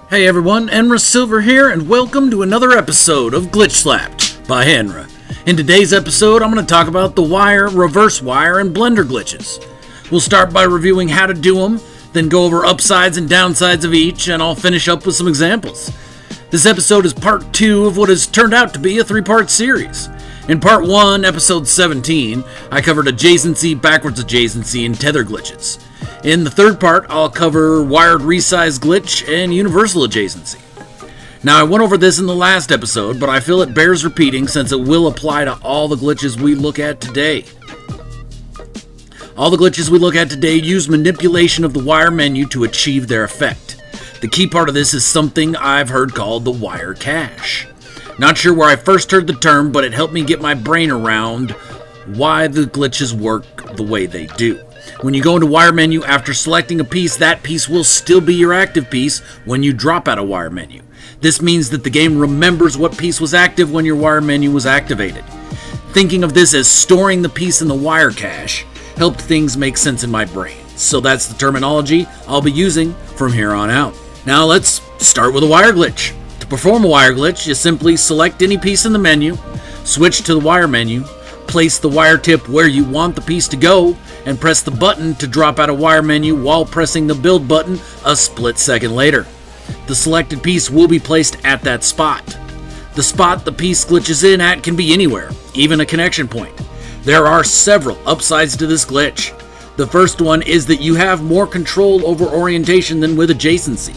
Hey everyone, Enra Silver here, and welcome to another episode of GlitchSlapped by Enra. In today's episode, I'm going to talk about the wire, reverse wire, and blender glitches. We'll start by reviewing how to do them, then go over upsides and downsides of each, and I'll finish up with some examples. This episode is part 2 of what has turned out to be a 3-part series. In part 1, episode 17, I covered adjacency, backwards adjacency, and tether glitches. In the third part, I'll cover wired resize glitch and universal adjacency. Now, I went over this in the last episode, but I feel it bears repeating since it will apply to all the glitches we look at today. All the glitches we look at today use manipulation of the wire menu to achieve their effect. The key part of this is something I've heard called the wire cache. Not sure where I first heard the term, but it helped me get my brain around why the glitches work the way they do. When you go into wire menu after selecting a piece, that piece will still be your active piece when you drop out of wire menu. This means that the game remembers what piece was active when your wire menu was activated. Thinking of this as storing the piece in the wire cache helped things make sense in my brain. So that's the terminology I'll be using from here on out. Now let's start with a wire glitch. To perform a wire glitch, you simply select any piece in the menu, switch to the wire menu, place the wire tip where you want the piece to go, and press the button to drop out of wire menu while pressing the build button a split second later. The selected piece will be placed at that spot. The spot the piece glitches in at can be anywhere, even a connection point. There are several upsides to this glitch. The first one is that you have more control over orientation than with adjacency.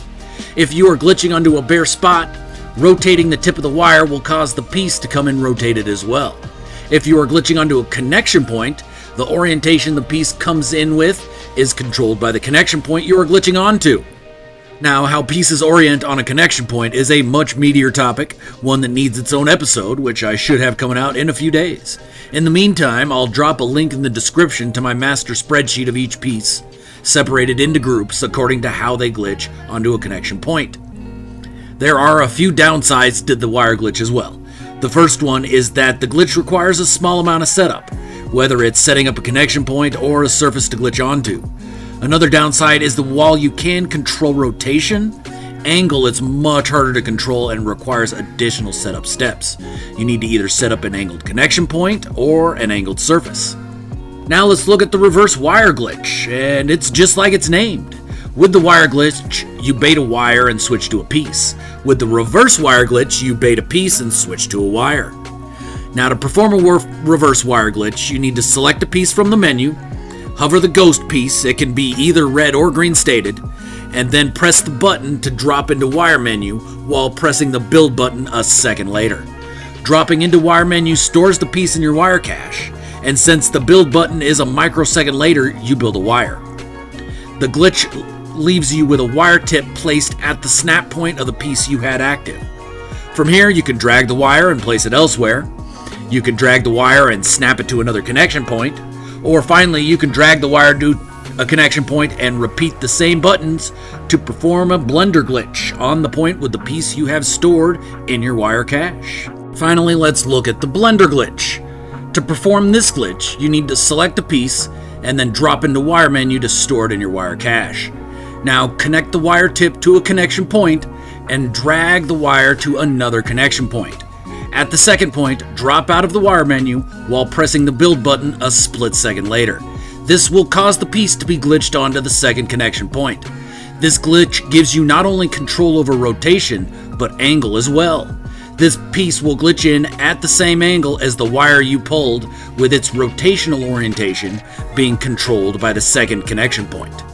If you are glitching onto a bare spot, rotating the tip of the wire will cause the piece to come in rotated as well. If you are glitching onto a connection point, the orientation the piece comes in with is controlled by the connection point you are glitching onto. Now, how pieces orient on a connection point is a much meatier topic, one that needs its own episode, which I should have coming out in a few days. In the meantime, I'll drop a link in the description to my master spreadsheet of each piece, separated into groups according to how they glitch onto a connection point. There are a few downsides to the wire glitch as well. The first one is that the glitch requires a small amount of setup, whether it's setting up a connection point or a surface to glitch onto. Another downside is that while you can control rotation, angle is much harder to control and requires additional setup steps. You need to either set up an angled connection point or an angled surface. Now let's look at the reverse wire glitch, and it's just like it's named. With the wire glitch, you bait a wire and switch to a piece. With the reverse wire glitch, you bait a piece and switch to a wire. Now, to perform a reverse wire glitch, you need to select a piece from the menu, hover the ghost piece, it can be either red or green stated, and then press the button to drop into wire menu while pressing the build button a second later. Dropping into wire menu stores the piece in your wire cache, and since the build button is a microsecond later, you build a wire. The glitch leaves you with a wire tip placed at the snap point of the piece you had active. From here, you can drag the wire and place it elsewhere. You can drag the wire and snap it to another connection point, or finally you can drag the wire to a connection point and repeat the same buttons to perform a blender glitch on the point with the piece you have stored in your wire cache. Finally, let's look at the blender glitch. To perform this glitch, you need to select a piece and then drop into wire menu to store it in your wire cache. Now connect the wire tip to a connection point and drag the wire to another connection point. At the second point, drop out of the wire menu while pressing the build button a split second later. This will cause the piece to be glitched onto the second connection point. This glitch gives you not only control over rotation, but angle as well. This piece will glitch in at the same angle as the wire you pulled, with its rotational orientation being controlled by the second connection point.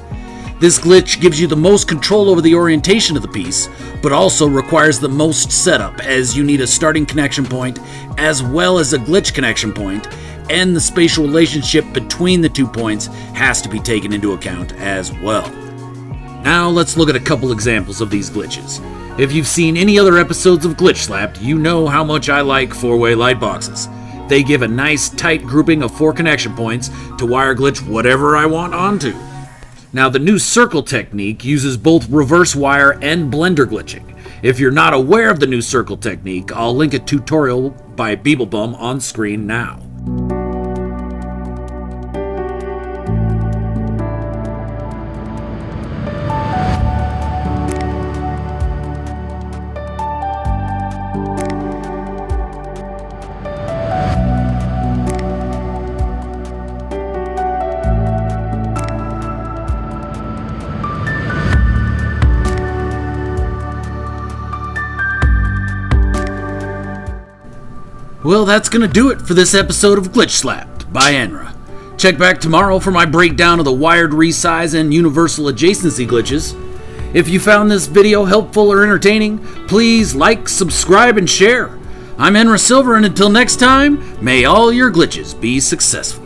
This glitch gives you the most control over the orientation of the piece, but also requires the most setup, as you need a starting connection point as well as a glitch connection point, and the spatial relationship between the 2 points has to be taken into account as well. Now let's look at a couple examples of these glitches. If you've seen any other episodes of GlitchSlapped, you know how much I like 4-way light boxes. They give a nice tight grouping of 4 connection points to wire glitch whatever I want onto. Now, the new circle technique uses both reverse wire and blender glitching. If you're not aware of the new circle technique, I'll link a tutorial by Beeblebum on screen now. Well, that's going to do it for this episode of GlitchSlapped by Enra. Check back tomorrow for my breakdown of the wired resize and universal adjacency glitches. If you found this video helpful or entertaining, please like, subscribe, and share. I'm Enra Silver, and until next time, may all your glitches be successful.